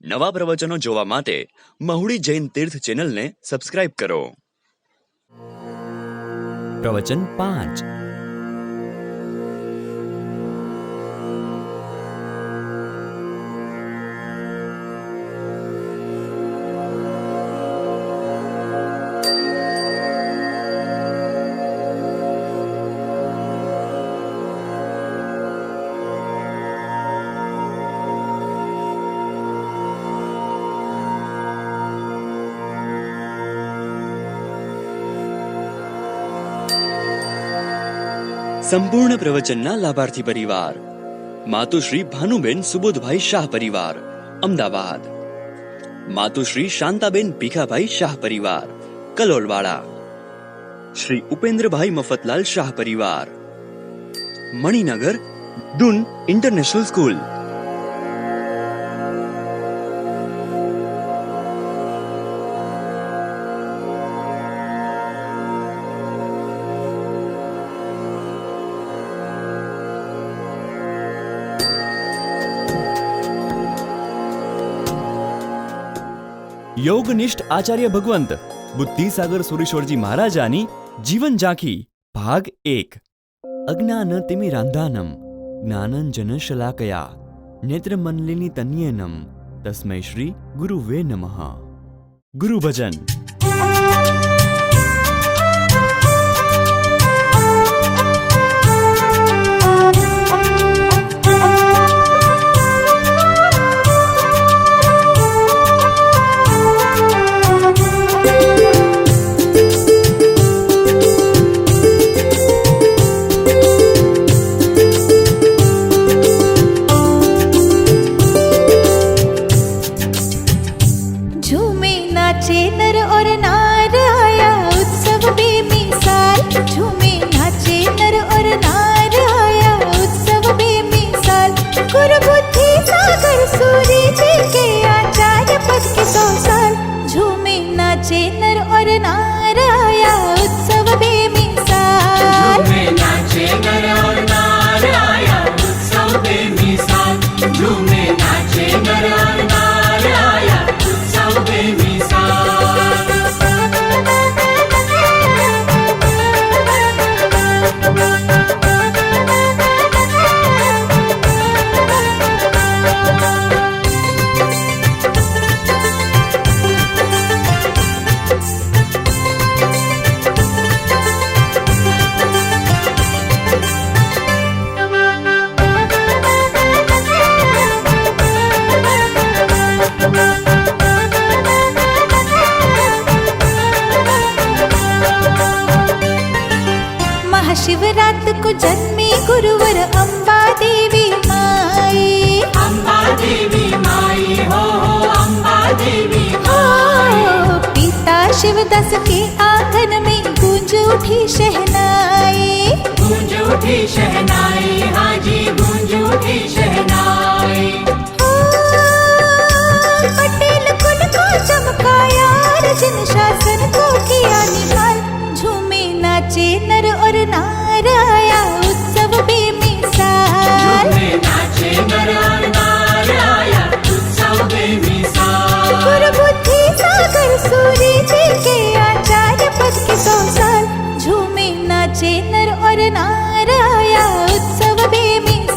નવા પ્રવચનો જોવા માટે મહુડી જૈન તીર્થ ચેનલને સબસ્ક્રાઇબ કરો। પ્રવચન 5। સંપૂર્ણ પ્રવચનના લાભાર્થી પરિવાર માતુશ્રી ભાનુબેન સુબોધભાઈ શાહ પરિવાર અમદાવાદ, માતુશ્રી શાંતાબેન ભીખાભાઈ શાહ પરિવાર કલોલવાડા, શ્રી ઉપેન્દ્રભાઈ મફતલાલ શાહ પરિવાર મણિનગર દુન ઇન્ટરનેશનલ સ્કૂલ, યોગનિષ્ઠ આચાર્ય ભગવંત બુદ્ધિસાગર સુરેશ્વરજી મહારાજાની જીવન ઝાંખી ભાગ 1। અજ્ઞાન તિમિરાંધાનમ જ્ઞાનંજન શલાકયા નેત્રમનલિની તન્યેનમ તસ્મૈ શ્રી ગુરુવે નમઃ। ગુરુ ભજન। शिवरात को जन्मी गुरुवर अम्बा देवी माई, अम्बा देवी माई हो अम्बा देवी माई। पिता शिवदास के आंगन में गूंज उठी शहनाई, गूंज उठी शहनाई, हाँ जी गूंज उठी शहनाई। पटेल कुल को चमकाया, रजन शासन को किया निहाल, झूमे नाचे नर और नाराया उत्सव बेमिसाल, झूमे नाचे नर और नाराया उत्सव बेमिसाल। गुरु बुद्धि सागर सूर्य जी के आचार्य पद के 100 साल, झूमे नाचे नर और नाराया उत्सव बेमिसाल।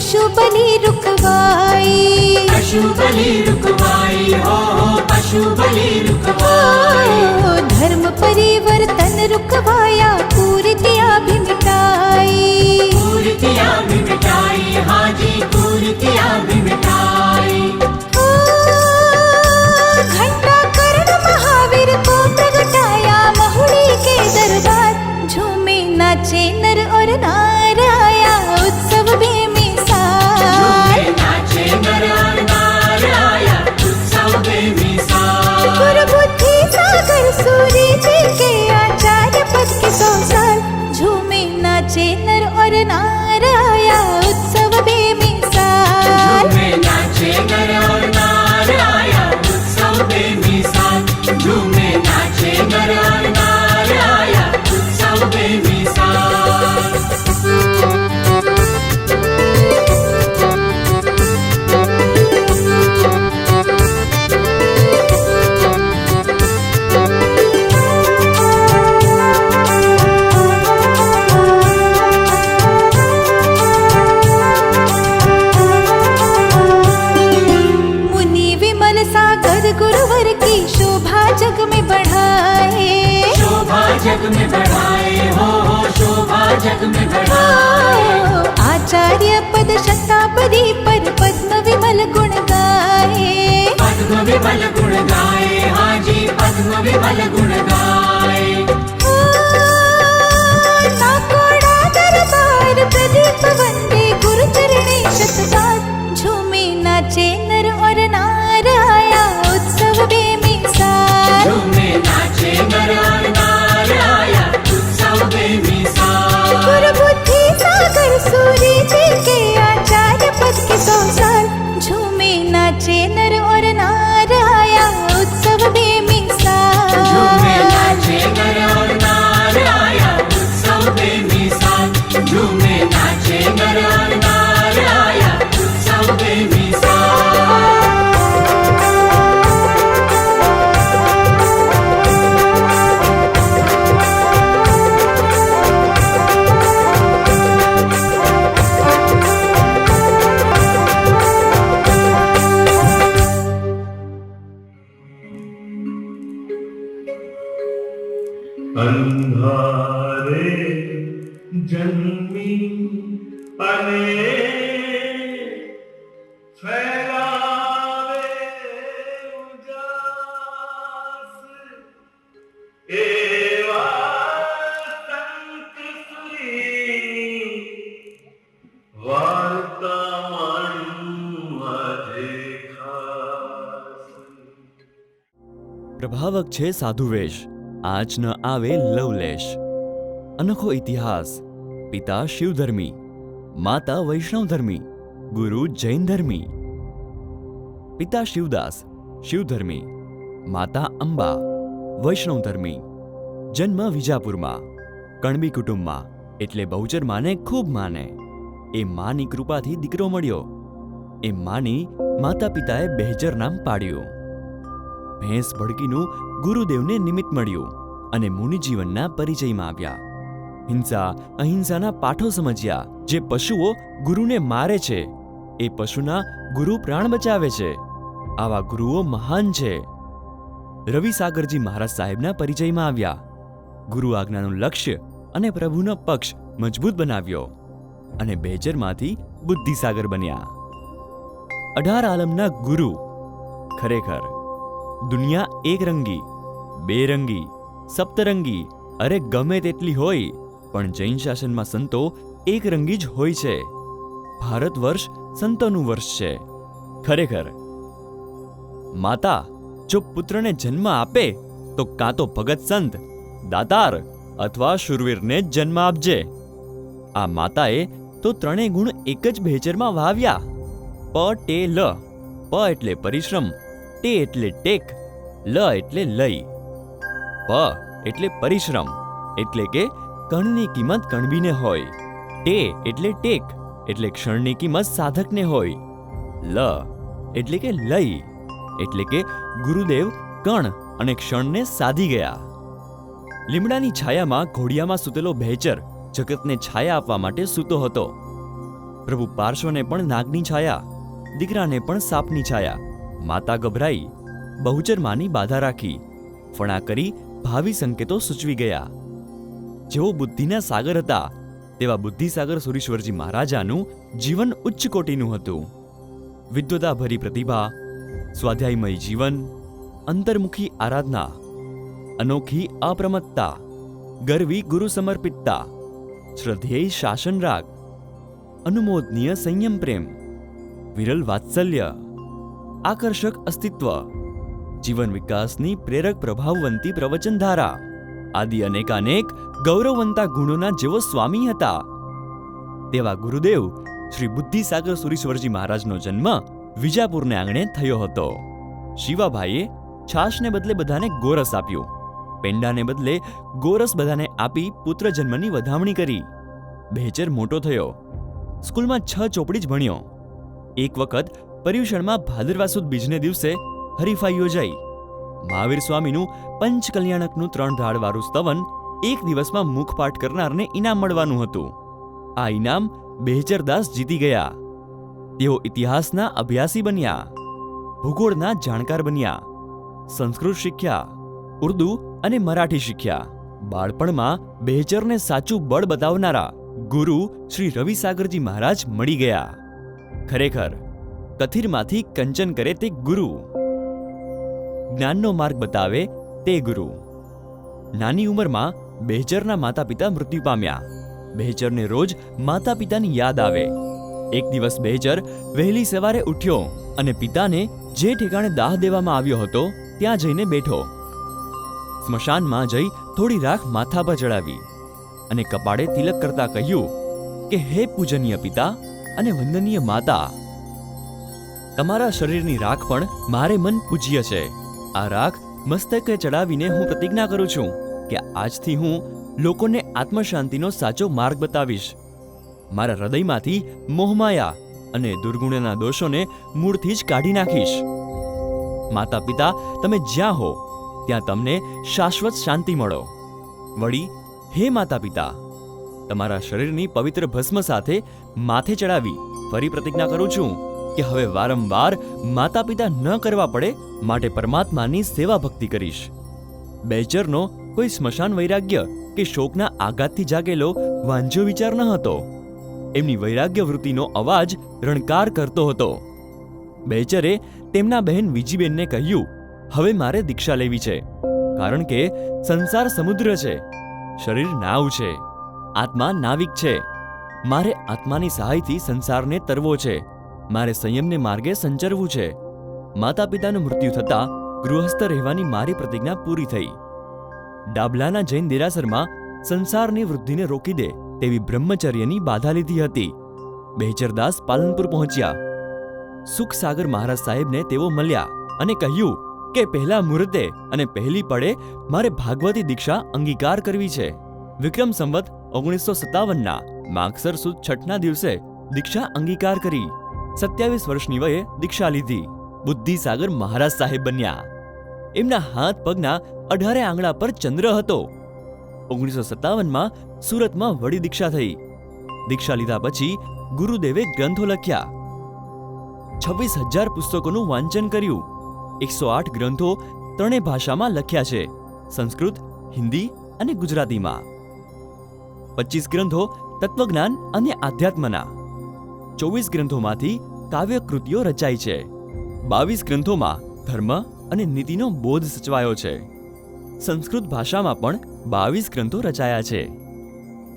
पशु बलि रुकवाई, पशु बलि रुकवाई हो पशु बलि रुकवाई। धर्म परिवर्तन रुकवाया, कुरीतियां भी मिटाई, कुरीतियां भी मिटाई, हाँ जी कुरीतियां भी मिटाई। घंटा कर्ण महावीर को प्रगटाया, महुड़ी के दरबार झूमे नाचे नर और नार, आया उत्सव बेमिसाल, नाचे नर और नार, आया उत्सव बेमिसाल। गुरु बुद्धि सागर सूरी जी के आचार्य पद के 100 साल, झूमे नाचे नर और नार, आया उत्सव बेमिसाल, झूमे नाचे नर और नार, आया उत्सव बेमिसाल। झूमे नाचे नर और नार, आया उत्सव बेमिसाल। मुनि विमल सागर गुरुवर की शोभा जग में बढ़ाए, शोभा जग में बढ़ाए हो शोभा जग में बढ़ाए। आचार्य पद शतापदी पर पद्म विमल गुण गाए, पद्म विमल गुण गाए, हाँ जी पद्म विमल गुण गाए। नाकोड़ा दरबार प्रदीप वंदे, गुरु चरणे शतसार, झूमे नाचे नर और नार, आया उत्सव बेमिसाल, झूमे नाचे नर और नार, आया उत्सव बेमिसाल। गुरु बुद्धि सागर सूरी जी के आचार्य पद के 100 साल, झूमे नाचे नर और नार, आया उत्सव बेमिसाल, झूमे नाचे नर और नार, आया उत्सव बेमिसाल। झूमे नाचे नर और नार, आया उत्सव बेमिसाल। अंधारे जन्मी अने फैलावे उजास, एवा संत सुरी वार्ता माणू આજે ખાસ। પ્રભાવક છે સાધુવેશ, આજ ન આવે લવલેશ। અનોખો ઇતિહાસ, પિતા શિવધર્મી, માતા વૈષ્ણવધર્મી, ગુરુ જૈન ધર્મી। પિતા શિવદાસ શિવધર્મી, માતા અંબા વૈષ્ણવધર્મી। જન્મ વિજાપુરમાં, કણબી કુટુંબમાં, એટલે બહુચર માને ખૂબ માને। એ માની કૃપાથી દીકરો મળ્યો। એ માની માતા પિતાએ બહેજર નામ પાડ્યું। ભેંસ ભડકીનું ગુરુદેવને નિમિત્ત મળ્યું અને મુનિજીવનના પરિચયમાં આવ્યા। હિંસા અહિંસાના પાઠો સમજ્યા। જે પશુઓ ગુરુને મારે છે એ પશુના ગુરુ પ્રાણ બચાવે છે। આવા ગુરુઓ મહાન છે। રવિ સાગરજી મહારાજ સાહેબના પરિચયમાં આવ્યા। ગુરુ આજ્ઞાનું લક્ષ્ય અને પ્રભુનો પક્ષ મજબૂત બનાવ્યો અને બેજરમાંથી બુદ્ધિસાગર બન્યા। 18 આલમના ગુરુ। ખરેખર દુનિયા એકરંગી, બેરંગી, સપ્તરંગી, અરે ગમે તેટલી હોય, પણ જૈન શાસનમાં સંતો એકરંગી જ હોય છે। ભારત વર્ષ સંતોનું વર્ષ છે। ખરેખર માતા જો પુત્રને જન્મ આપે તો કાં તો ભગત સંત, દાતાર અથવા શૂરવીરને જ જન્મ આપજે। આ માતાએ તો ત્રણેય ગુણ એક જ ભેચરમાં વાવ્યા। પ ટે લ। પ એટલે પરિશ્રમ, ટે એટલે ટેક, લ એટલે લય। પ એટલે પરિશ્રમ, એટલે કે કણની કિંમત કણબીને હોય। ટે એટલે ટેક, એટલે ક્ષણની કિંમત સાધકને હોય। લ એટલે કે લય, એટલે કે ગુરુદેવ કણ અને ક્ષણને સાધી ગયા। લીમડાની છાયામાં ઘોડિયામાં સૂતેલો ભેચર જગતને છાયા આપવા માટે સૂતો હતો। પ્રભુ પાર્શ્વને પણ નાગની છાયા, દીકરાને પણ સાપની છાયા. માતા ગભરાઈ, બહુચર માની બાધા રાખી, ફણા કરી ભાવિ સંકેતો સૂચવી ગયા. જેઓ બુદ્ધિના સાગર હતા તેવા બુદ્ધિસાગર સુરીશ્વરજી મહારાજાનું જીવન ઉચ્ચ કોટીનું હતું. વિદ્વતાભરી પ્રતિભા, સ્વાધ્યાયમય જીવન, અંતર્મુખી આરાધના, અનોખી અપ્રમત્તા, ગર્વી ગુરુ સમર્પિતતા, શ્રદ્ધેય શાસન રાગ, અનુમોદનીય સંયમ પ્રેમ, વિરલ વાત્સલ્ય, આકર્ષક અસ્તિત્વ, જીવન વિકાસની પ્રેરક પ્રભાવવંતી પ્રવચનધારા આદિ અનેકાનેક ગૌરવવંતા ગુણોના જેવો સ્વામી હતા. તેવા ગુરુદેવ શ્રી બુદ્ધિસાગર સુરીશ્વરજી મહારાજનો જન્મ વિજાપુરને આંગણે થયો હતો. શિવાભાઈએ છાશને બદલે બધાને ગોરસ આપ્યું, પેંડાને બદલે ગોરસ બધાને આપી પુત્ર જન્મની વધામણી કરી. બહેચર મોટો થયો, સ્કૂલમાં 6 ચોપડી જ ભણ્યો. એક વખત પર્યુષણમાં ભાદરવા સુદ બીજને દિવસે હરીફાઈ યોજાઈ. મહાવીર સ્વામીનું પંચકલ્યાણકનું 3 ધાડવાળું સ્તવન એક દિવસમાં મુખપાઠ કરનારને ઇનામ મળવાનું હતું. આ ઇનામ બહેચરદાસ જીતી ગયા. તેઓ ઇતિહાસના અભ્યાસી બન્યા, ભૂગોળના જાણકાર બન્યા, સંસ્કૃત શીખ્યા, ઉર્દુ અને મરાઠી શીખ્યા. બાળપણમાં બહેચરને સાચું બળ બતાવનારા ગુરુ શ્રી રવિસાગરજી મહારાજ મળી ગયા. ખરેખર કથિરમાંથી કંચન કરે તે ગુરુ, જ્ઞાનનો માર્ગ બતાવે તે ગુરુ. નાની ઉંમરમાં બહેચરના માતા પિતા મૃત્યુ પામ્યા. બહેચરને રોજ માતા પિતાની યાદ આવે. એક દિવસ બહેચર વહેલી સવારે ઉઠ્યો અને પિતાને જે ઠેકાણે દાહ દેવામાં આવ્યો હતો ત્યાં જઈને બેઠો. સ્મશાનમાં જઈ થોડી રાખ માથા પર ચડાવી અને કપાળે તિલક કરતા કહ્યું કે હે પૂજનીય પિતા અને વંદનીય માતા, તમારા શરીરની રાખ પણ મારે મન પૂજ્ય છે. આ રાખ મસ્તકે ચડાવીને હું પ્રતિજ્ઞા કરું છું કે આજથી હું લોકોને આત્મશાંતિનો સાચો માર્ગ બતાવીશ. મારા હૃદયમાંથી મોહમાયા અને દુર્ગુણના દોષોને મૂળથી જ કાઢી નાખીશ. માતા પિતા, તમે જ્યાં હો ત્યાં તમને શાશ્વત શાંતિ મળો. વળી હે માતા પિતા, તમારા શરીરની પવિત્ર ભસ્મ સાથે માથે ચડાવી ફરી પ્રતિજ્ઞા કરું છું કે હવે વારંવાર માતા પિતા ન કરવા પડે માટે પરમાત્માની સેવા ભક્તિ કરીશ. બહેચરનો કોઈ સ્મશાન વૈરાગ્ય કે શોકના આઘાતથી જાગેલો વાંઝો વિચાર ન હતો. એમની વૈરાગ્ય વૃત્તિનો અવાજ રણકાર કરતો હતો. બહેચરે તેમના બહેન વિજીબેનને કહ્યું, હવે મારે દીક્ષા લેવી છે, કારણ કે સંસાર સમુદ્ર છે, શરીર નાવ છે, આત્મા નાવિક છે. મારે આત્માની સહાયથી સંસારને તરવો છે, મારે સંયમને માર્ગે સંચરવું છે. માતા પિતાનું મૃત્યુ થતાં ગૃહસ્થ રહેવાની મારી પ્રતિજ્ઞા પૂરી થઈ. ડાબલાના જૈન દેરાસરમાં સંસારની વૃદ્ધિને રોકી દે તેવી બ્રહ્મચર્યની બાધા લીધી હતી. બહેચરદાસ પાલનપુર પહોંચ્યા. સુખસાગર મહારાજ સાહેબને તેઓ મળ્યા અને કહ્યું કે પહેલા મુહૂર્તે અને પહેલી પડે મારે ભાગવતી દીક્ષા અંગીકાર કરવી છે. વિક્રમ સંવત 1957ના માગસર સુદ છઠના દિવસે દીક્ષા અંગીકાર કરી. 27 વર્ષની વયે દીક્ષા લીધી. બુદ્ધિસાગર મહારાજ સાહેબ બન્યા. એમના હાથ પગના 18 આંગળા પર ચંદ્ર હતો. 1957માં સુરતમાં વડી દીક્ષા થઈ. દીક્ષા લીધા પછી ગુરુદેવે ગ્રંથો લખ્યા. 26,000 પુસ્તકોનું વાંચન કર્યું. 108 ગ્રંથો 3 ભાષામાં લખ્યા છે, સંસ્કૃત, હિન્દી અને ગુજરાતીમાં. 25 ગ્રંથો તત્વજ્ઞાન અને આધ્યાત્મના. 24 ગ્રંથોમાંથી કાવ્યકૃતિઓ રચાઈ છે. 22 ગ્રંથોમાં ધર્મ અને નીતિનો બોધ સચવાયો છે. સંસ્કૃત ભાષામાં પણ 22 ગ્રંથો રચાયા છે.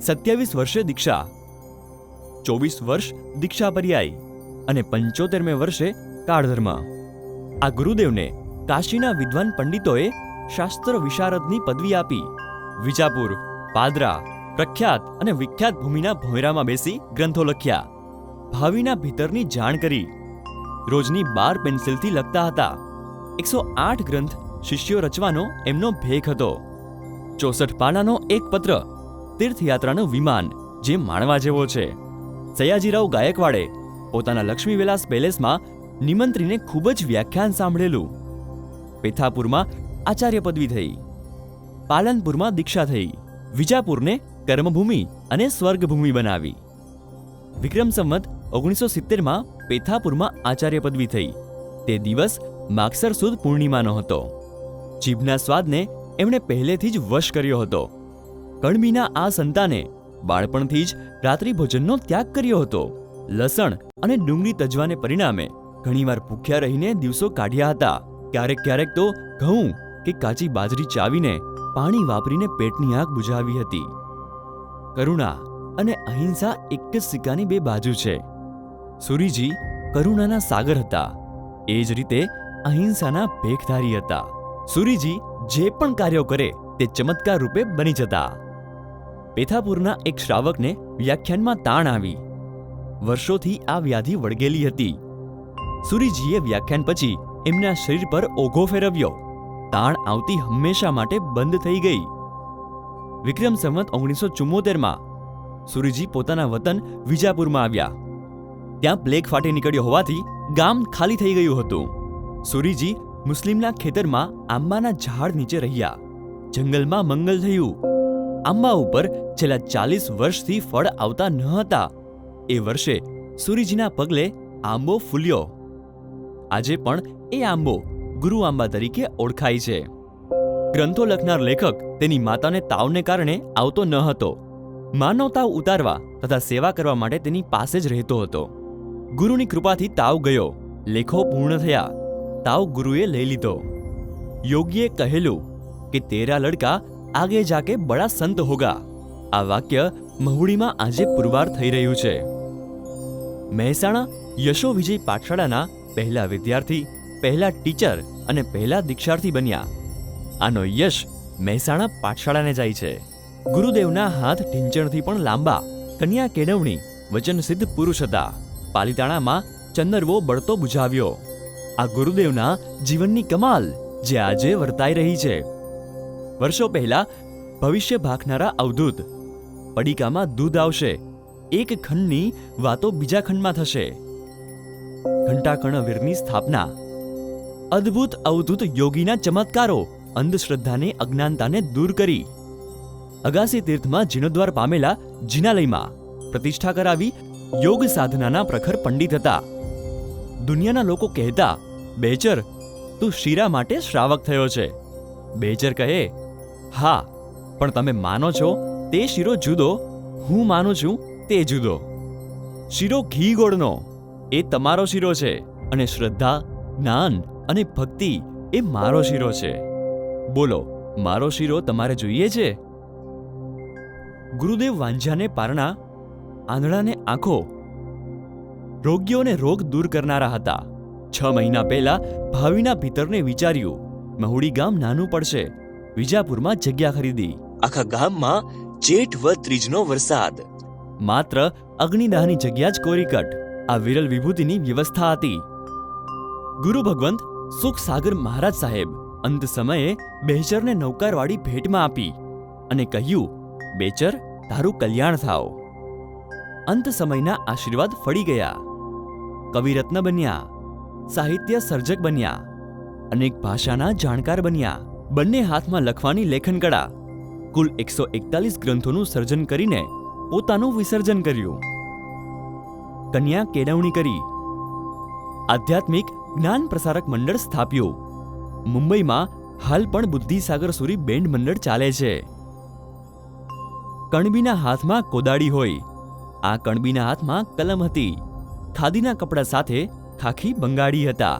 27 વર્ષે દીક્ષા, 24 વર્ષ દીક્ષા પર્યાય અને 75મે વર્ષે કાળધર્મ. આ ગુરુદેવને કાશીના વિદ્વાન પંડિતોએ શાસ્ત્ર વિશારદની પદવી આપી. વિજાપુર, પાદરા, પ્રખ્યાત અને વિખ્યાત ભૂમિના ભોંયરામાં બેસી ગ્રંથો લખ્યા. ભાવિના ભીતરની જાણ કરી. રોજની 12 પેન્સિલથી લખતા હતા. 108 ગ્રંથ શિષ્યો રચવાનો એમનો ભેખ હતો. 64 પાનાનો એક પત્ર તીર્થયાત્રાનું વિમાન જે માણવા જેવો છે. સયાજીરાવ ગાયકવાડે પોતાના લક્ષ્મી વિલાસ પેલેસમાં નિમંત્રીને ખૂબ જ વ્યાખ્યાન સાંભળેલું. પેથાપુરમાં આચાર્ય પદવી થઈ. પાલનપુરમાં દીક્ષા થઈ. વિજાપુરને કર્મભૂમિ અને સ્વર્ગભૂમિ બનાવી. વિક્રમ સંવત 1970માં પેથાપુરમાં આચાર્ય પદવી થઈ. તે દિવસ માગસર સુદ પૂર્ણિમાનો હતો. જીભના સ્વાદને એમણે પહેલેથી જ વશ કર્યો હતો. કણબીના આ સંતાને બાળપણથી જ રાત્રિ ભોજનનો ત્યાગ કર્યો હતો. લસણ અને ડુંગળી તજવાને પરિણામે ઘણીવાર ભૂખ્યા રહીને દિવસો કાઢ્યા હતા. ક્યારેક તો ઘઉં કે કાચી બાજરી ચાવીને પાણી વાપરીને પેટની આગ બુઝાવી હતી. કરુણા અને અહિંસા એક જ સિક્કાની બે બાજુ છે. સુરીજી કરુણાના સાગર હતા, એ જ રીતે અહિંસાના ભેખધારી હતા. સુરીજી જે પણ કાર્યો કરે તે ચમત્કાર રૂપે બની જતા. પેથાપુરના એક શ્રાવકને વ્યાખ્યાનમાં તાણ આવી. વર્ષોથી આ વ્યાધિ વળગેલી હતી. સુરીજીએ વ્યાખ્યાન પછી એમના શરીર પર ઓઘો ફેરવ્યો. તાણ આવતી હંમેશા માટે બંધ થઈ ગઈ. વિક્રમ સંવત 1974માં સુરીજી પોતાના વતન વિજાપુરમાં આવ્યા. ત્યાં પ્લેગ ફાટી નીકળ્યો હોવાથી ગામ ખાલી થઈ ગયું હતું. સુરીજી મુસ્લિમના ખેતરમાં આંબાના ઝાડ નીચે રહ્યા. જંગલમાં મંગલ થયું. આંબા ઉપર છેલ્લા 40 વર્ષથી ફળ આવતા ન હતા. એ વર્ષે સુરીજીના પગલે આંબો ફૂલ્યો. આજે પણ એ આંબો ગુરુ આંબા તરીકે ઓળખાય છે. ગ્રંથો લખનાર લેખક તેની માતાને તાવને કારણે આવતો ન હતો. માનવ તાવ ઉતારવા તથા સેવા કરવા માટે તેની પાસે જ રહેતો હતો. ગુરુની કૃપાથી તાવ ગયો. લેખો પૂર્ણ થયા. તાવ ગુરુએ લઈ લીધો. યોગીએ કહેલું કે તેરા લડકા આગે જાકે બડા સંત હોગા. આ વાક્ય મહુડીમાં આજે પુરવાર થઈ રહ્યું છે. મહેસાણા યશો વિજય પાઠશાળાના પહેલા વિદ્યાર્થી, પહેલા ટીચર અને પહેલા દીક્ષાર્થી બન્યા. આનો યશ મહેસાણા પાઠશાળાને જાય છે. ગુરુદેવના હાથ ઢીંચણથી પણ લાંબા, કન્યા કેળવણી, વચનસિદ્ધ પુરુષ હતા. પાલિતાણામાં ચંદરવો બળતો બુઝાવ્યો. આ ગુરુદેવના જીવનની કમાલ જે આજે વર્તાઈ રહી છે. વર્ષો પહેલા ભવિષ્ય ભાખનારા અવધૂત. પડીકામાં દૂધ આવશે, એક ખંડની વાતો બીજા ખંડમાં થશે. ઘંટાકર્ણવીરની સ્થાપના. અદ્ભુત અવધૂત યોગીના ચમત્કારો અંધશ્રદ્ધાને, અજ્ઞાનતાને દૂર કરી. અગાસી તીર્થમાં જીર્ણોદ્ધાર પામેલા જિનાલયમાં પ્રતિષ્ઠા કરાવી. યોગ સાધનાના પ્રખર પંડિત હતા. દુનિયાના લોકો કહેતા, બેચર તું શીરા માટે શ્રાવક થયો છે. બેચર કહે, હા, પણ તમે માનો છો તે શીરો જુદો, હું માનું છું તે જુદો. શીરો ઘી ગોળનો, એ તમારો શીરો છે, અને શ્રદ્ધા, જ્ઞાન અને ભક્તિ એ મારો શીરો છે. બોલો, મારો શીરો તમારે જોઈએ છે? ગુરુદેવ વાંઝાને પારણા, આંધળાને આંખો, રોગીઓને રોગ દૂર કરનારા હતા. 6 મહિના પહેલા ભાવિના પિતરને વિચાર્યું, મહુડી ગામ નાનું પડશે. વિજાપુરમાં જગ્યા ખરીદી. આખા ગામમાં જેઠ વદ ત્રીજનો વરસાદ. માત્ર અગ્નિદાહની જગ્યા જ કોરીકટ. આ વિરલ વિભૂતિની વ્યવસ્થા હતી. ગુરુ ભગવંત સુખસાગર મહારાજ સાહેબ અંત સમયે બેચરને નૌકારવાળી ભેટમાં આપી અને કહ્યું, બેચર તારું કલ્યાણ થાવ. અંત સમયના આશીર્વાદ ફળી ગયા. કવિરત્ન બન્યા, સાહિત્ય સર્જક બન્યા, અનેક ભાષાના જાણકાર બન્યા. બંને હાથમાં લખવાની લેખન કળા. કુલ 141 ગ્રંથોનું સર્જન કરીને પોતાનું વિસર્જન કર્યું. કન્યા કેળવણી કરી. આધ્યાત્મિક જ્ઞાન પ્રસારક મંડળ સ્થાપ્યું. મુંબઈમાં હાલ પણ બુદ્ધિસાગર સુરી બેન્ડ મંડળ ચાલે છે. કણબીના હાથમાં કોદાળી હોય, આ કણબીના હાથમાં કલમ હતી. ખાદીના કપડા સાથે ખાખી બંગાળી હતા.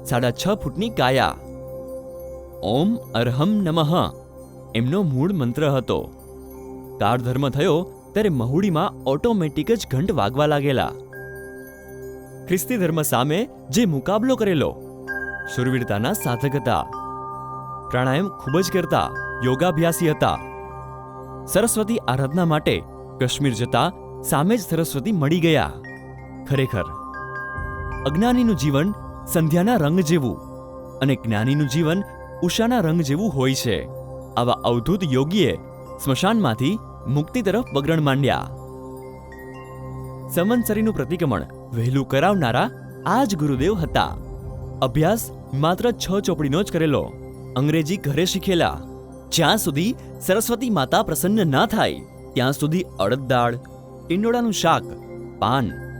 6.5 ફૂટની કાયા. ઓમ અરહમ નમઃ એમનો મૂળ મંત્ર હતો. કાળધર્મ થયો ત્યારે મહુડીમાં ઓટોમેટિક જ ઘંટ વાગવા લાગેલા. ખ્રિસ્તી ધર્મ સામે જે મુકાબલો કરેલો, શુરવીરતાના સાધક હતા. પ્રાણાયામ ખૂબ જ કરતા, યોગાભ્યાસી હતા. સરસ્વતી આરાધના માટે કાશ્મીર જતા સામે જ સરસ્વતી મળી ગયા. ખરેખર અજ્ઞાનીનું જીવન સંધ્યાના રંગ જેવું અને જ્ઞાનીનું જીવન ઉષાના રંગ જેવું હોય છે. આવા અવધૂત યોગીએ સ્મશાનમાંથી મુક્તિ તરફ પગરણ માંડ્યા. સંવત્સરીનું પ્રતિક્રમણ વહેલું કરાવનારા આ જ ગુરુદેવ હતા. અભ્યાસ માત્ર 6 ચોપડીનો જ કરેલો. અંગ્રેજી ઘરે શીખેલા. જ્યાં સુધી સરસ્વતી માતા પ્રસન્ન ના થાય ત્યાં સુધી અડદ દાળ, ટીંડોળાનું શાક, પાન,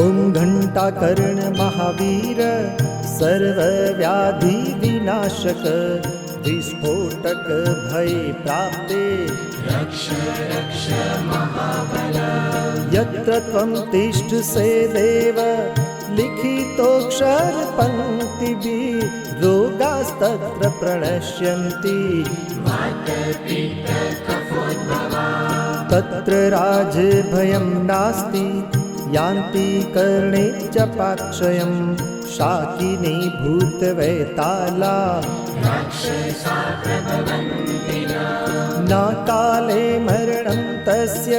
ॐ घण्टाकर्ण महावीर सर्वव्याधि विनाशक विस्फोटक भय प्राप्ते यत्र त्वं तिष्ठ सेदेव लिखितोऽक्षर पङ्क्तिभिः रोगास्तत्र प्रणश्यन्ति तत्र राजभयं नास्ति यान्ति कर्णे च पाक्षयं शाकिनी भूतवैताला न काले मरणं तस्य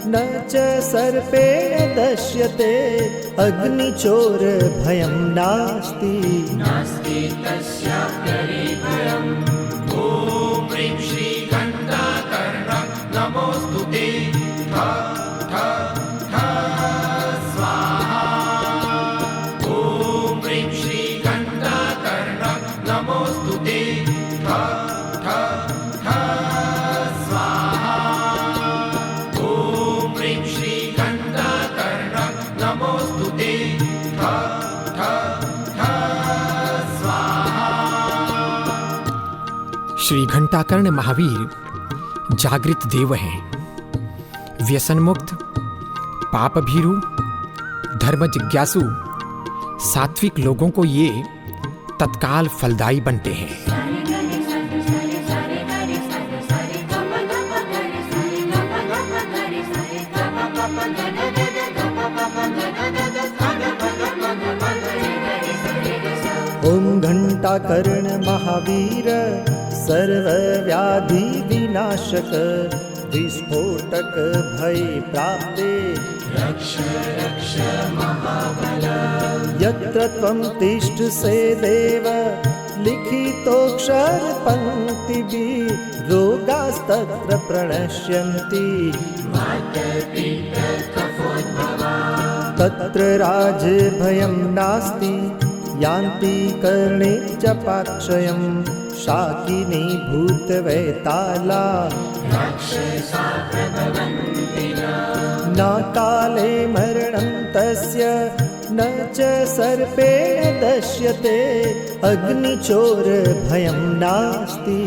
न च सर्पेण दश्यते अग्निचोर भयं नास्ति श्री घंटाकर्ण महावीर जागृत देव हैं। व्यसन मुक्त, पाप भीरु, धर्म जिज्ञासु सात्विक लोगों को ये तत्काल फलदायी बनते हैं। ॐ घण्टाकर्ण महावीर सर्वव्याधि विनाशक विस्फोटक भय प्राप्ते यत्र त्वं तिष्ठ सेदेव लिखितोऽक्षर पङ्क्तिभिः रोगास्तत्र प्रणश्यन्ति तत्र राजभयं नास्ति यान्ति कर्णे च पाक्षयं शाकिनी भूतवैताला न काले मरणं तस्य न च सर्पेण दश्यते अग्निचोर भयं नास्ति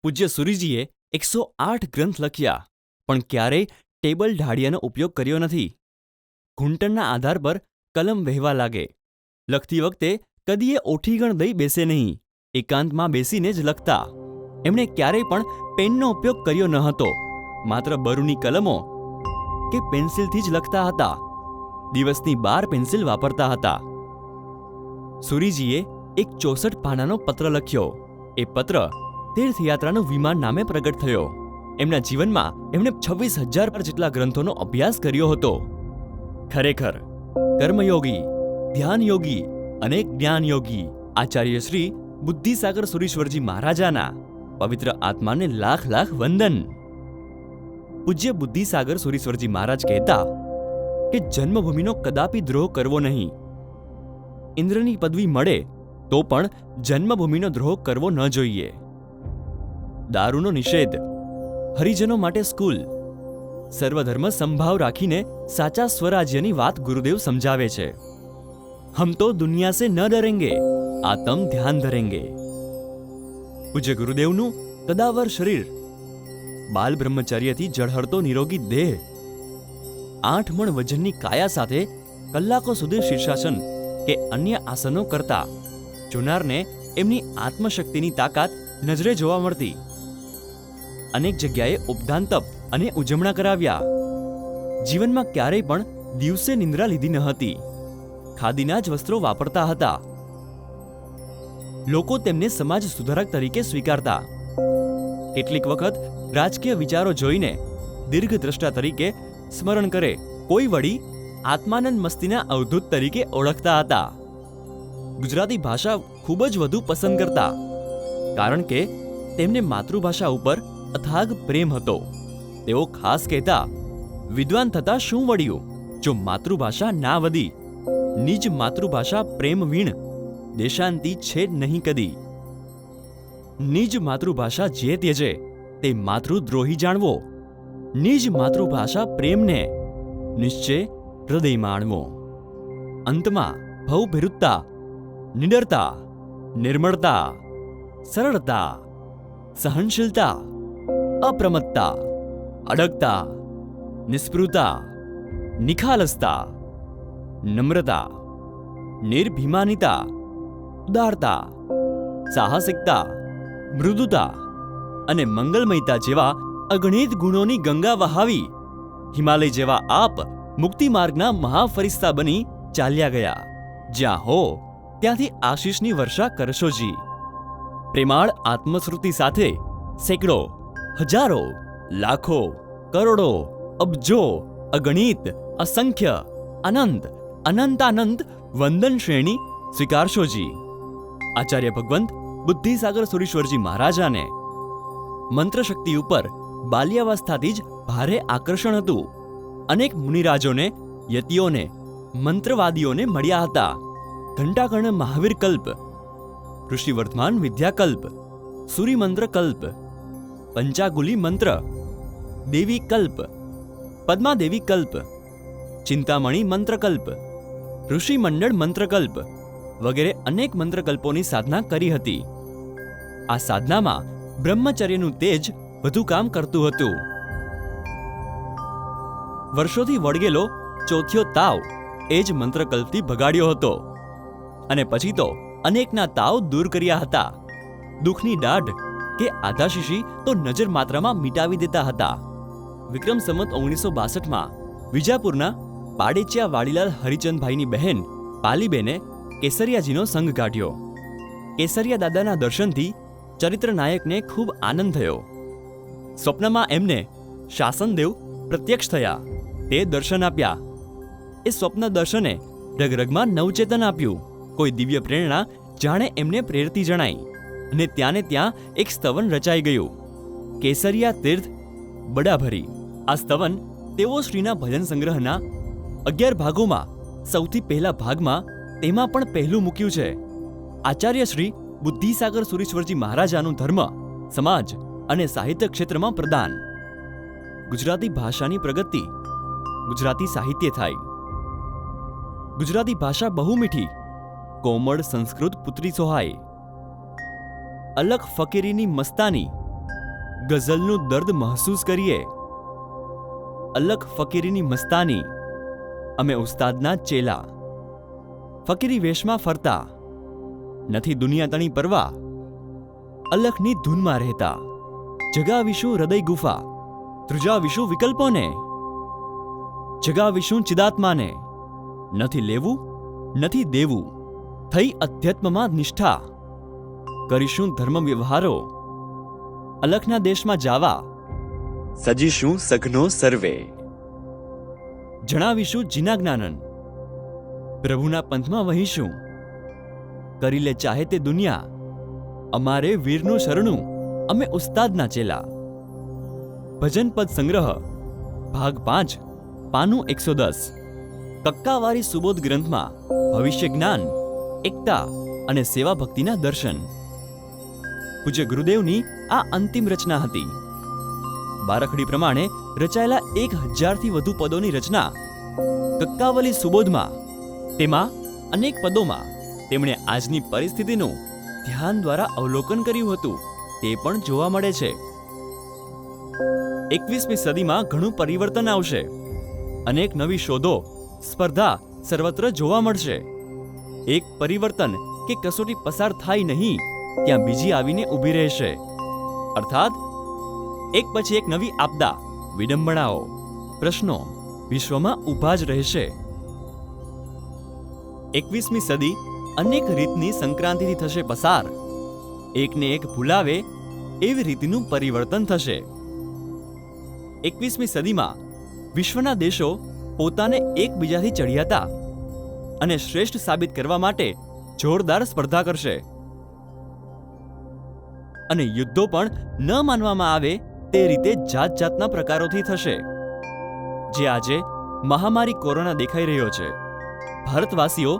પૂજ્ય સુરીજીએ 108 ગ્રંથ લખ્યા, પણ ક્યારેય ટેબલ ઢાળિયાનો ઉપયોગ કર્યો નથી. ઘૂંટણના આધાર પર કલમ વહેવા લાગે. લખતી વખતે કદીએ ઓઠીગણ દઈ બેસે નહીં, એકાંતમાં બેસીને જ લખતા. એમણે ક્યારેય પણ પેનનો ઉપયોગ કર્યો ન હતો, માત્ર બરુની કલમો કે પેન્સિલથી જ લખતા હતા. દિવસની 12 પેન્સિલ વાપરતા હતા. સુરીજીએ એક 64 પાનાનો પત્ર લખ્યો. એ પત્ર તીર્થયાત્રાનું વિમાન નામે પ્રગટ થયો. એમના જીવનમાં એમણે 26,000 જેટલા ગ્રંથોનો અભ્યાસ કર્યો હતો. ખરેખર કર્મયોગી, ધ્યાનયોગી અને જ્ઞાનયોગી આચાર્ય શ્રી બુદ્ધિસાગર સુરીશ્વરજી મહારાજાના પવિત્ર આત્માને લાખ લાખ વંદન. પૂજ્ય બુદ્ધિસાગર સુરીશ્વરજી મહારાજ કહેતા કે જન્મભૂમિનો કદાપી દ્રોહ કરવો નહીં. ઇન્દ્રની પદવી મળે તો પણ જન્મભૂમિનો દ્રોહ કરવો ન જોઈએ. દારૂનો નિષેધ, હરિજનો માટે સ્કૂલ, સર્વધર્મ સંભાવ રાખીને સાચા સ્વરાજ્યની વાત ગુરુદેવ સમજાવે છે. હમ તો દુનિયા સે ન ડરેંગે, આતમ ધ્યાન ધરેંગે. પૂજ્ય ગુરુદેવનું કદાવર શરીર, બાલ બ્રહ્મચર્યથી ઝળહળતો નિરોગી દેહ, 8 મણ વજનની કાયા સાથે કલાકો સુધી શીર્ષાસન કે અન્ય આસનો કરતા જોનારને એમની આત્મશક્તિની તાકાત નજરે જોવા મળતી. અનેક જગ્યાએ ઉપદાન તપ અને ઉજવણા કરાવ્યા. જીવનમાં ક્યારેય પણ દિવસે નિંદ્રા લીધી ન હતી. ખાદીના જ વસ્ત્રો વાપરતા હતા. લોકો તેમને સમાજ સુધારક તરીકે સ્વીકારતા. કેટલીક વખત રાજકીય વિચારો જોઈને દીર્ઘદ્રષ્ટા તરીકે સ્મરણ કરે, કોઈ વળી આત્માનંદ મસ્તીના અવધૂત તરીકે ઓળખતા હતા. ગુજરાતી ભાષા ખૂબ જ વધુ પસંદ કરતા, કારણ કે તેમને માતૃભાષા ઉપર અથાગ પ્રેમ હતો. તેઓ ખાસ કહેતા, વિદ્વાન થતા શું વળ્યું જો માતૃભાષા ના વધી, નિજ માતૃભાષા પ્રેમ વીણ, દેશાંતિ છે નહીં કદી. નિજ માતૃભાષા જે ત્યજે તે માતૃદ્રોહી જાણવો, નિજ માતૃભાષા પ્રેમને નિશ્ચય હૃદય માણવો. અંતમાં ભવભીરુતા, નિડરતા, નિર્મળતા, સરળતા, સહનશીલતા, અપ્રમત્તા, અડગતા, નિસ્પૃહતા, નિખાલસતા, નમ્રતા, નિર્ભિમાનિતા, ઉદારતા, સાહસિકતા, મૃદુતા અને મંગલમયતા જેવા અગણિત ગુણોની ગંગા વહાવી હિમાલય જેવા આપ મુક્તિ માર્ગના મહાફરિસ્તા બની ચાલ્યા ગયા. જ્યાં હો ત્યાંથી આશીષની વર્ષા કરશોજી. પ્રેમાળ આત્મશ્રુતિ સાથે સેંકડો, હજારો, લાખો, કરોડો, અબજો, અગણિત, અસંખ્ય, અનંત, અનંતાનંત વંદન શ્રેણી સ્વીકારશોજી. આચાર્ય ભગવંત બુદ્ધિસાગર સુરીશ્વરજી મહારાજાને મંત્રશક્તિ ઉપર બાલ્યાવસ્થાથી જ ભારે આકર્ષણ હતું. અનેક મુનિરાજોને, યતિઓને, મંત્રવાદીઓને મળ્યા હતા. ઘંટાકર્ણ મહાવીર કલ્પ, ઋષિવર્ધમાન વિદ્યાકલ્પ, સૂર્યમંત્ર કલ્પ, પંચાગુલી મંત્ર, દેવી કલ્પ, પદ્માદેવી કલ્પ, ચિંતામણી મંત્રકલ્પ, ઋષિમંડળ મંત્રકલ્પ વગેરે અનેક મંત્રકલ્પોની સાધના કરી હતી. આ સાધનામાં બ્રહ્મચર્યનું તેજ વધુ કામ કરતું હતું. વર્ષોથી વળગેલો ચોથિયો તાવ એ જ મંત્રકલ્પથી ભગાડ્યો હતો અને પછી તો અનેકના તાવ દૂર કર્યા હતા. દુઃખની દાઢ કે આધાશીશી તો નજર માત્રામાં મિટાવી દેતા હતા. વિક્રમ સંવત 1962માં વિજાપુરના પાડેચિયા વાડીલાલ હરિચંદભાઈની બહેન પાલીબેને કેસરિયાજીનો સંગ કાઢ્યો. કેસરિયા દાદાના દર્શનથી ચરિત્ર નાયકને ખૂબ આનંદ થયો. સ્વપ્નમાં એમને શાસનદેવ પ્રત્યક્ષ થયા. તે દર્શન આપ્યા. એ સ્વપ્ન દર્શને રગરગમાં નવચેતન આપ્યું. કોઈ દિવ્ય પ્રેરણા જાણે એમને પ્રેરતી જણાઈ અને ત્યાંને ત્યાં એક સ્તવન રચાઈ ગયું, કેસરિયા તીર્થ બડાભરી. આ સ્તવન તેઓ શ્રીના ભજન સંગ્રહના 11 ભાગોમાં સૌથી પહેલા ભાગમાં તેમાં પણ પહેલું મૂક્યું છે. આચાર્ય શ્રી બુદ્ધિસાગર સુરીશ્વરજી મહારાજાનું ધર્મ, સમાજ અને સાહિત્ય ક્ષેત્રમાં પ્રદાન. ગુજરાતી ભાષાની પ્રગતિ, ગુજરાતી સાહિત્ય થાય. ગુજરાતી ભાષા બહુ મીઠી, કોમળ સંસ્કૃત પુત્રી સોહાય. અલખ ફકીરીની મસ્તાની, ગઝલનું દર્દ મહસૂસ કરીએ. અલખ ફકીરીની મસ્તાની, અમે ઉસ્તાદના ચેલા. ફકીરી વેશમાં ફરતા, નથી દુનિયા તણી પરવા. અલખની ધૂનમાં રહેતા, જગાવીશું હૃદય ગુફા, ધ્રુજાવીશું વિકલ્પોને. જગાવીશું ચિદાત્માને, નથી લેવું નથી દેવું, થઈ અધ્યાત્મમાં નિષ્ઠા. કરીશું ધર્મ વ્યવહારો, અલખના દેશમાં જાવા. સજીશું સઘનો સર્વે. જણાવીશું જીનાજ્ઞાનન, પ્રભુના પંથમાં વહીશું. કરી લે ચાહે તે દુનિયા, અમારે વીરનું શરણું, અમે ઉસ્તાદના ચેલા. ભજન પદ સંગ્રહ ભાગ 5 પાનું 110. કક્કાવારી સુબોધ ગ્રંથમાં ભવિષ્ય જ્ઞાન, એકતા અને સેવા ભક્તિના દર્શન. પૂજ્ય ગુરુદેવની આ અંતિમ રચના હતી. બારખડી પ્રમાણે રચાયેલા 1000થી વધુ પદોની રચના કક્કાવલી સુબોધમાં. તેમાં અનેક પદોમાં તેમણે આજની પરિસ્થિતિનું ધ્યાન દ્વારા અવલોકન કર્યું હતું. તે પણ જોવા મળે છે. 21મી સદીમાં ઘણું પરિવર્તન આવશે. અનેક નવી શોધો, સ્પર્ધા સર્વત્ર જોવા મળશે. એક પરિવર્તન કે કસોટી પસાર થાય નહીં ત્યાં બીજી આવીને ઊભી રહેશે. અર્થાત એક પછી એક નવી આપદા, વિડંબણાઓ, પ્રશ્નો વિશ્વમાં ઊભા જ રહેશે. 21મી સદી અનેક રીતની સંક્રાંતિથી થશે પસાર. એકને એક ભૂલાવે એવી રીતિનું પરિવર્તન થશે. 21મી સદીમાં વિશ્વના દેશો પોતાને એકબીજાથી ચડિયાતા અને શ્રેષ્ઠ સાબિત કરવા માટે જોરદાર સ્પર્ધા કરશે. અને યુદ્ધો પણ ન માનવામાં આવે તે રીતે જાત જાતના પ્રકારોથી થશે. જે આજે મહામારી કોરોના દેખાઈ રહ્યો છે. ભારતવાસીઓ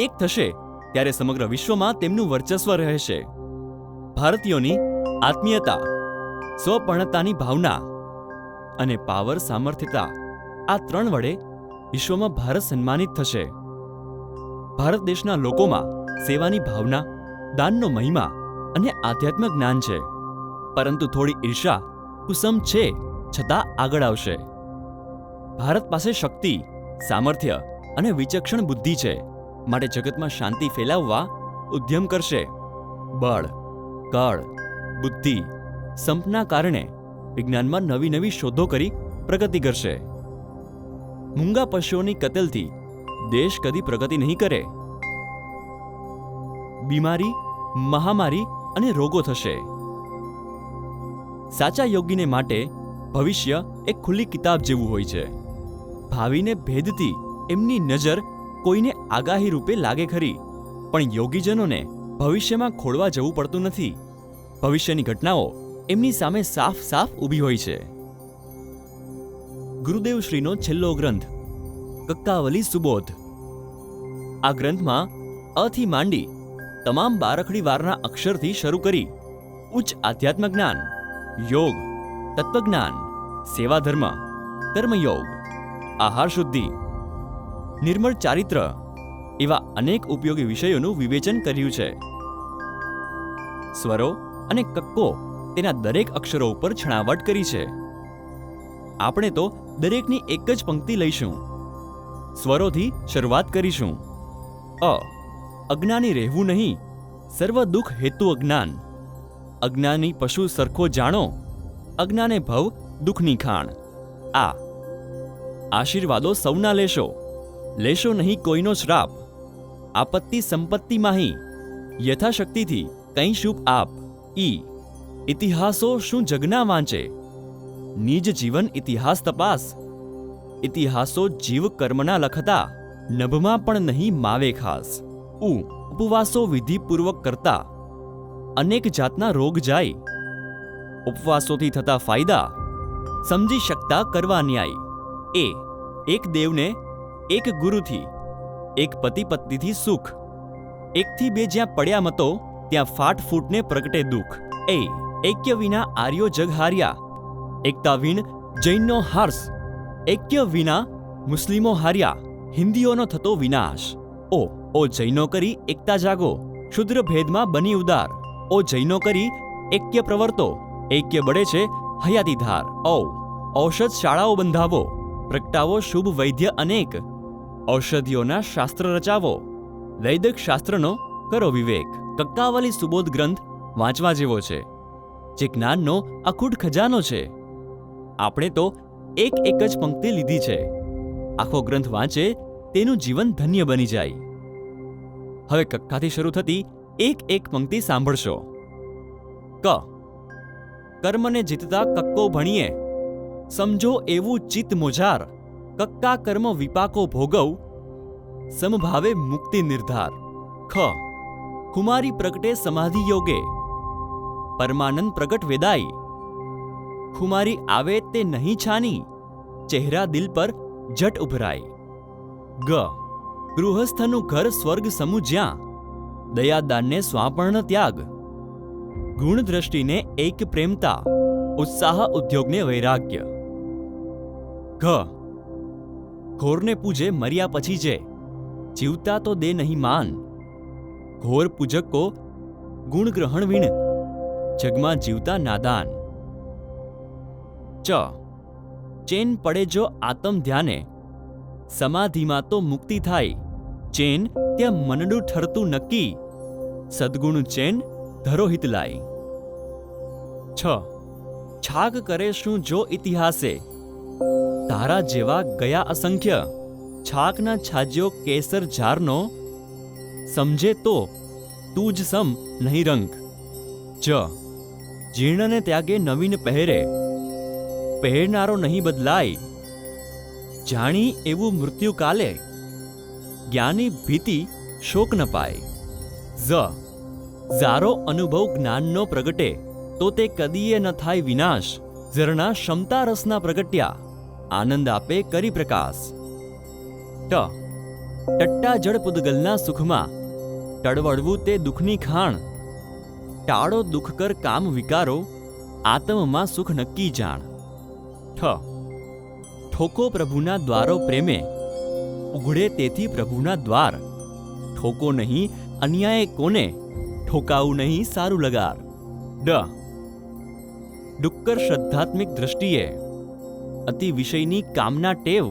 એક થશે ત્યારે સમગ્ર વિશ્વમાં તેમનું વર્ચસ્વ રહેશે. ભારતીયોની આત્મીયતા, સ્વપર્ણતાની ભાવના અને પાવર સામર્થ્યતા, આ 3 વડે વિશ્વમાં ભારત સન્માનિત થશે. ભારત દેશના લોકોમાં સેવાની ભાવના, દાનનો મહિમા અને આધ્યાત્મ જ્ઞાન છે. પરંતુ થોડી ઈર્ષા, કુસમ છે છતાં આગળ આવશે. ભારત પાસે શક્તિ, સામર્થ્ય અને વિચક્ષણ બુદ્ધિ છે, માટે જગતમાં શાંતિ ફેલાવવા ઉદ્યમ કરશે. બળ, કળ, બુદ્ધિ, સંપના કારણે વિજ્ઞાનમાં નવી નવી શોધો કરી પ્રગતિ કરશે. મૂંગા પશુઓની કતલથી દેશ કદી પ્રગતિ નહીં કરે. બીમારી, મહામારી અને રોગો થશે. સાચા યોગીને માટે ભવિષ્ય એક ખુલ્લી કિતાબ જેવું હોય છે. ભાવિને ભેદતી એમની નજર કોઈને આગાહી રૂપે લાગે ખરી, પણ યોગીજનોને ભવિષ્યમાં ખોળવા જવું પડતું નથી. ભવિષ્યની ઘટનાઓ એમની સામે સાફ સાફ ઊભી હોય છે. ગુરુદેવશ્રીનો છેલ્લો ગ્રંથ કક્કાવલી સુબોધ. આ ગ્રંથમાં અથી માંડી તમામ બારખડી વારના અક્ષરથી શરૂ કરી ઉચ્ચ આધ્યાત્મ જ્ઞાન, યોગ, તત્વજ્ઞાન, સેવાધર્મ, કર્મયોગ, આહાર શુદ્ધિ, નિર્મળ ચારિત્ર એવા અનેક ઉપયોગી વિષયોનું વિવેચન કર્યું છે. સ્વરો અને કક્કો તેના દરેક અક્ષરો ઉપર છણાવટ કરી છે. આપણે તો દરેકની એક જ પંક્તિ લઈશું. સ્વરોથી શરૂઆત કરીશું. અજ્ઞાની રહેવું નહીં, સર્વ દુઃખ હેતુ અજ્ઞાન. અજ્ઞાની પશુ સરખો જાણો, અજ્ઞાને ભવ દુઃખની ખાણ. આશીર્વાદો સૌના લેશો, લેશો નહીં કોઈનો શ્રાપ. આપત્તિ સંપત્તિ માહી, યથાશક્તિથી કંઈ શુભ આપ. ઇતિહાસો શું જગના વાંચે, નિજ જીવન ઇતિહાસ તપાસ. ઇતિહાસો જીવ કર્મના લખતા, નભમાં પણ નહીં માવે ખાસ. ઉપવાસો વિધિપૂર્વક કરતા, અનેક જાતના રોગ જાય. ઉપવાસોથી થતા ફાયદા, સમજી શકતા કરવા ન્યાય. એક દેવને એક ગુરુથી, એક પતિ પત્નીથી સુખ. એકથી બે જ્યાં પડ્યા મતો, ત્યાં ફાટ ફૂટને પ્રગટે દુઃખ. એક્ય વિના આર્યો જગ હાર્યા, એકતા વિન જૈનનો હર્ષ. એક્ય વિના મુસ્લિમો હાર્યા, હિન્દીઓનો થતો વિનાશ. ઓ જૈનો કરી એકતા જાગો, શુદ્ર ભેદમાં બની ઉદાર. ઓ જૈનો કરી એક્ય પ્રવર્તો, એક્ય બળે છે હયાતી ધાર. ઔષધ શાળાઓ બંધાવો, પ્રગટાવો શુભ વૈદ્ય અનેક. ઔષધિઓના શાસ્ત્ર રચાવો, વૈદિક શાસ્ત્રનો કરો વિવેક. કક્કાવલી સુબોધ ગ્રંથ વાંચવા જેવો છે, જે જ્ઞાનનો અખૂટ ખજાનો છે. આપણે તો એક જ પંક્તિ લીધી છે. આખો ગ્રંથ વાંચે તેનું જીવન ધન્ય બની જાય. હવે કક્કાથી શરૂ થતી એક પંક્તિ સાંભળશો. કર્મને જીતતા કક્કો ભણીએ, સમજો એવું ચિત્ત મોજાર. કક્કા કર્મ વિપાકો ભોગવ, સમભાવે મુક્તિ નિર્ધાર. કુમારી પ્રગટે સમાધિ યોગે, પરમાનંદ પ્રગટ વેદાઈ. ખુમારી આવે તે નહીં છાની, ચહેરા દિલ પર જટ ઉભરાય. ગૃહસ્થનું ઘર સ્વર્ગ સમુ જ્યાં, દયાદાનને સ્વાપર્ણ ત્યાગ. ગુણ દ્રષ્ટિને એક પ્રેમતા, ઉત્સાહ ઉદ્યોગને વૈરાગ્ય. ઘોરને પૂજે મર્યા પછી જે, જીવતા તો દે નહીં માન. ઘોર પૂજકો ગુણ ગ્રહણ વીણ, જગમાં જીવતા નાદાન. ચેન પડે જો આત્મ ધ્યાને, સમાધિમાં તો મુક્તિ થાય. ચેન ત્યાં મનડું ઠરતું નક્કી, સદગુણ ચેન ધરો હિત લાય. છાગ કરે શું જો ઇતિહાસે, તારા જેવા ગયા અસંખ્ય. છાકના છાજ્યો કેસર ઝારનો, સમજે તો તું જ સમ નહીં રંગ. જીર્ણને ત્યાગે નવીન પહેરે, પહેરનારો નહીં બદલાય. જાણી એવું મૃત્યુ કાલે, જ્ઞાની ભીતિ શોક ન પાય. ઝારો અનુભવ જ્ઞાનનો પ્રગટે, તો તે કદીએ ન થાય વિનાશ. ઝરના ક્ષમતા રસના પ્રગટ્યા, આનંદ આપે કરી પ્રકાશ. ટટ્ટા જળ પુદગલના સુખમાં, ટળવળવું તે દુઃખની ખાણ. ટાળો દુઃખકર કામ વિકારો, આત્મમાં સુખ નક્કી જાણ. ઠોકો પ્રભુના દ્વારો પ્રેમે, ઉઘડે તેથી પ્રભુના દ્વાર. ઠોકો નહીં અન્યાય કોને, ઠોકાવું નહીં સારું લગાર. ડુક્કર શ્રદ્ધાત્મિક દ્રષ્ટિએ, અતિ વિષયની કામના ટેવ.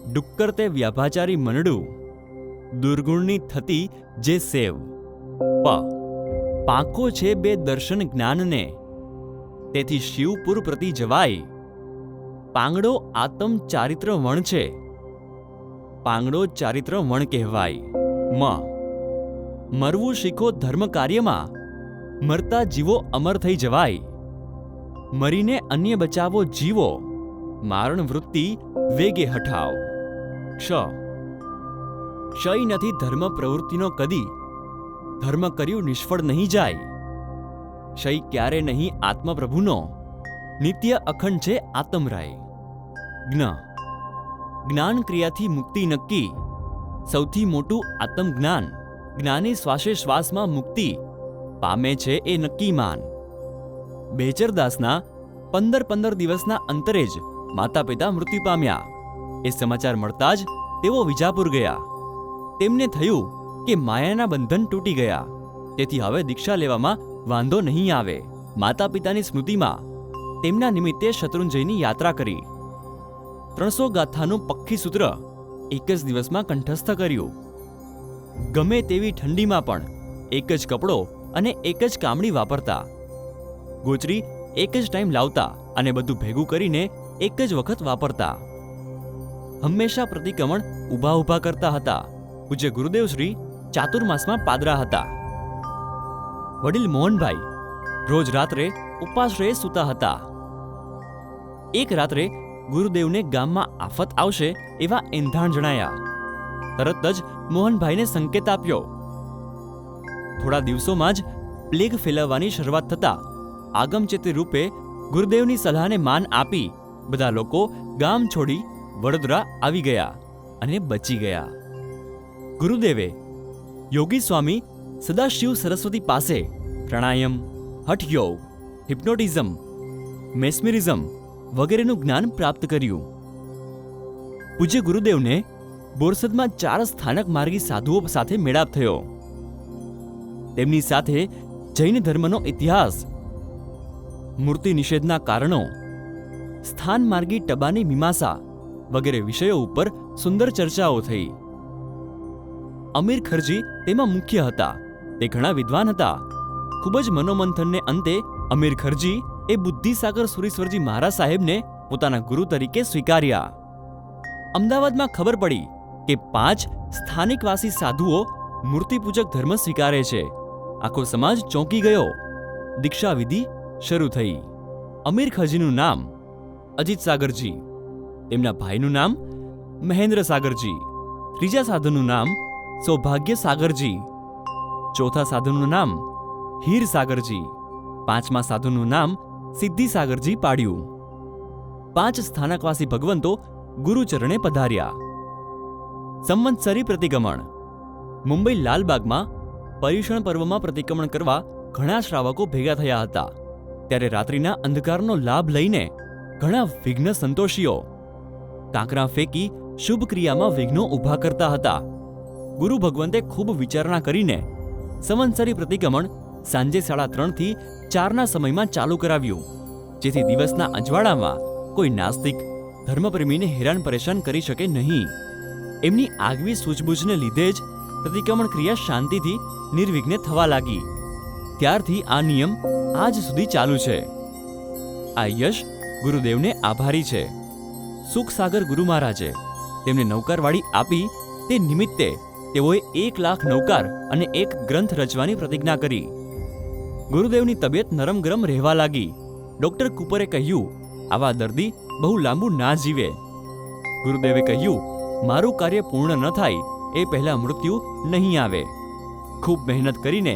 ડુક્કર તે વ્યાભાચારી મનડું, દુર્ગુણની થતી જે સેવ. પાંખો છે બે દર્શન જ્ઞાનને, તેથી શિવપુર પ્રતિ જવાય. પાંગડો આત્મ ચારિત્ર વણ છે, પાંગડો ચારિત્ર વણ કહેવાય. મરવું શીખો ધર્મ કાર્યમાં, મરતા જીવો અમર થઈ જવાય. મરીને અન્ય બચાવો જીવો, મારણ વૃત્તિ વેગે હઠાવ. ક્ષય નથી ધર્મ પ્રવૃત્તિનો કદી, ધર્મ કર્યું નિષ્ફળ નહીં જાય. ક્ષય ક્યારે નહીં આત્મપ્રભુનો, નિત્ય અખંડ છે આત્મરાય. જ્ઞાન ક્રિયાથી મુક્તિ નક્કી, સૌથી મોટું આત્મજ્ઞાન. જ્ઞાની શ્વાસે શ્વાસમાં મુક્તિ પામે છે એ નક્કી માન. બેચરદાસના 15 દિવસના અંતરે જ માતા પિતા મૃત્યુ પામ્યા. એ સમાચાર મળતા જ તેઓ વિજાપુર ગયા. તેમને થયું કે માયાના બંધન તૂટી ગયા, તેથી હવે દીક્ષા લેવામાં વાંધો નહીં આવે. માતા પિતાની સ્મૃતિમાં તેમના નિમિત્તે શત્રુંજયની યાત્રા કરી. 300 ગાથાનું પક્કી સૂત્ર એક જ દિવસમાં કંઠસ્થ કર્યું. ગમે તેવી ઠંડીમાં પણ એક જ કપડો અને એક જ કામણી વાપરતા. ગોચરી એક જ ટાઈમ લાવતા અને બધું ભેગું કરીને એક જ વખત વાપરતા. હંમેશા પ્રતિક્રમણ ઊભા કરતા હતા. પૂજ્ય ગુરુદેવ શ્રી ચાતુર્માસમાં પાદરા હતા. વડીલ મોહનભાઈ રોજ રાત્રે ઉપાશ્રયે સૂતા હતા. એક રાત્રે ગુરુદેવને ગામમાં આફત આવશે એવા એંધાણ જણાયા. તરત જ મોહનભાઈને સંકેત આપ્યો. થોડા દિવસોમાં જ પ્લેગ ફેલાવવાની શરૂઆત થતા આગમચેતી રૂપે ગુરુદેવની સલાહને માન આપી બધા લોકો ગામ છોડી વડોદરા આવી ગયા અને બચી ગયા. ગુરુદેવે યોગી સ્વામી સદાશિવ સરસ્વતી પાસે પ્રાણાયામ, હઠયોગ, હિપ્નોટિઝમ, મેસ્મરિઝમ વગેરેનું જ્ઞાન પ્રાપ્ત કર્યું. પૂજ્ય ગુરુદેવને બોરસદમાં 4 સ્થાનક માર્ગી સાધુઓ સાથે મેળાપ થયો. તેમની સાથે જૈન ધર્મનો ઇતિહાસ, મૂર્તિ નિષેધના કારણો, સ્થાન માર્ગી ટબાની મીમાંસા વગેરે વિષયો ઉપર સુંદર ચર્ચાઓ થઈ. અમીર ખરજી તેમાં મુખ્ય હતા. તે ઘણા વિદ્વાન હતા. ખૂબ જ મનોમંથનને અંતે અમીર ખરજી એ બુદ્ધિસાગર સુરીશ્વરજી મહારાજ સાહેબને પોતાના ગુરુ તરીકે સ્વીકાર્યા. અમદાવાદમાં ખબર પડી કે 5 સ્થાનિકવાસી સાધુઓ મૂર્તિપૂજક ધર્મ સ્વીકારે છે. આખો સમાજ ચોંકી ગયો. દીક્ષાવિધિ શરૂ થઈ. અમીર ખરજીનું નામ અજીત સાગરજી, તેમના ભાઈનું નામ મહેન્દ્ર સાગરજી, ત્રીજા સાધુનું નામ સૌભાગ્ય સાગરજી, ચોથા સાધુનું નામ હીર સાગરજી, 5મા સાધુનું નામ સિદ્ધિ સાગરજી પાડ્યું. 5 સ્થાનકવાસી ભગવંતો ગુરુચરણે પધાર્યા. સંવત્સરી પ્રતિક્રમણ. મુંબઈ લાલબાગમાં પર્યુષણ પર્વમાં પ્રતિક્રમણ કરવા ઘણા શ્રાવકો ભેગા થયા હતા. ત્યારે રાત્રિના અંધકારનો લાભ લઈને ઘણા વિઘ્ન સંતોષીઓ કાંકરા ફેંકી શુભ ક્રિયામાં વિઘ્નો ઊભા કરતા હતા. ગુરુ ભગવંતે ખૂબ વિચારણા કરીને સંવત્સરી પ્રતિક્રમણ સાંજે 3:30 થી 4ના સમયમાં ચાલુ કરાવ્યું, જેથી દિવસના અજવાળામાં કોઈ નાસ્તિક ધર્મપ્રેમીને હેરાન પરેશાન કરી શકે નહીં. એમની આગવી સૂઝબૂઝને લીધે જ પ્રતિક્રમણ ક્રિયા શાંતિથી નિર્વિઘ્ને થવા લાગી. ત્યારથી આ નિયમ આજ સુધી ચાલુ છે. આ યશ ગુરુદેવને આભારી છે. સુખસાગર ગુરુ મહારાજે તેમને નૌકારવાળી આપી. તે નિમિત્તે તેઓએ 1 લાખ નૌકાર અને 1 ગ્રંથ રચવાની પ્રતિજ્ઞા કરી. ગુરુદેવની તબિયત નરમ ગરમ રહેવા લાગી. ડોક્ટર કૂપરે કહ્યું, આવા દર્દી બહુ લાંબુ ના જીવે. ગુરુદેવે કહ્યું, મારું કાર્ય પૂર્ણ ન થાય એ પહેલા મૃત્યુ નહીં આવે. ખૂબ મહેનત કરીને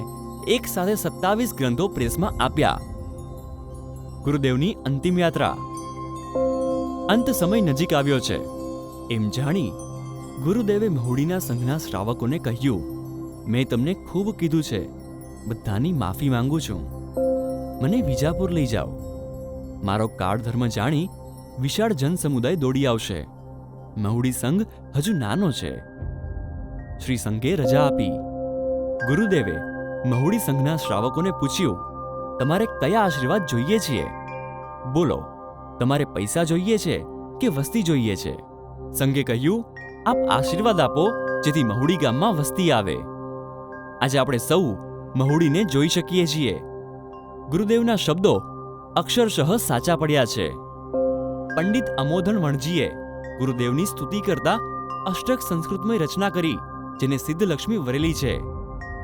એક સાથે 27 ગ્રંથો પ્રેસમાં આપ્યા. ગુરુદેવની અંતિમ યાત્રા. અંત સમય નજીક આવ્યો છે એમ જાણી ગુરુદેવે મહુડીના સંઘના શ્રાવકોને કહ્યું, મેં તમને ખૂબ કીધું છે, બધાની માફી માંગુ છું. મને વિજાપુર લઈ જાઓ. મારો કાળ ધર્મ જાણી વિશાળ જનસમુદાય દોડી આવશે. મહુડી સંઘ હજુ નાનો છે. શ્રી સંઘે રજા આપી. ગુરુદેવે મહુડી સંઘના શ્રાવકોને પૂછ્યું, તમારે કયા આશીર્વાદ જોઈએ છીએ? બોલો, તમારે પૈસા જોઈએ છે કે વસ્તી જોઈએ છે? સંઘે કહ્યું, આપ આશીર્વાદ આપો જેથી મહુડી ગામમાં વસ્તી આવે. આજે આપણે સૌ મહુડીને જોઈ શકીએ છીએ. ગુરુદેવના શબ્દો અક્ષરશઃ સાચા પડ્યા છે. પંડિત અમોધન વણજીએ ગુરુદેવની સ્તુતિ કરતા અષ્ટક સંસ્કૃતમય રચના કરી, જેને સિદ્ધલક્ષ્મી વરેલી છે.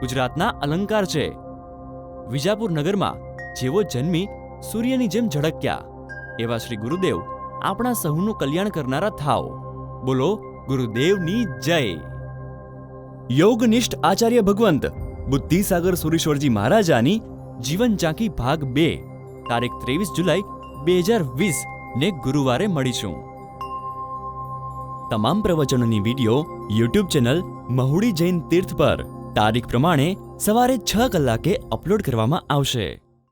ગુજરાતના અલંકાર છે. વિજાપુર નગરમાં જેવો જન્મી સૂર્યની જેમ ઝળક્યા એવા શ્રી ગુરુદેવ આપણા સહુનું કલ્યાણ કરનારા થાઓ. બોલો ગુરુદેવની જય. યોગનિષ્ઠ આચાર્ય ભગવંત બુદ્ધિસાગર સુરેશ્વરજી મહારાજાની જીવન ઝાંખી ભાગ 2 તારીખ 23 જુલાઈ 2020 ને ગુરુવારે મળીશું. તમામ પ્રવચનોની વિડીયો યુટ્યુબ ચેનલ મહુડી જૈન તીર્થ પર તારીખ પ્રમાણે સવારે 6 કલાકે અપલોડ કરવામાં આવશે.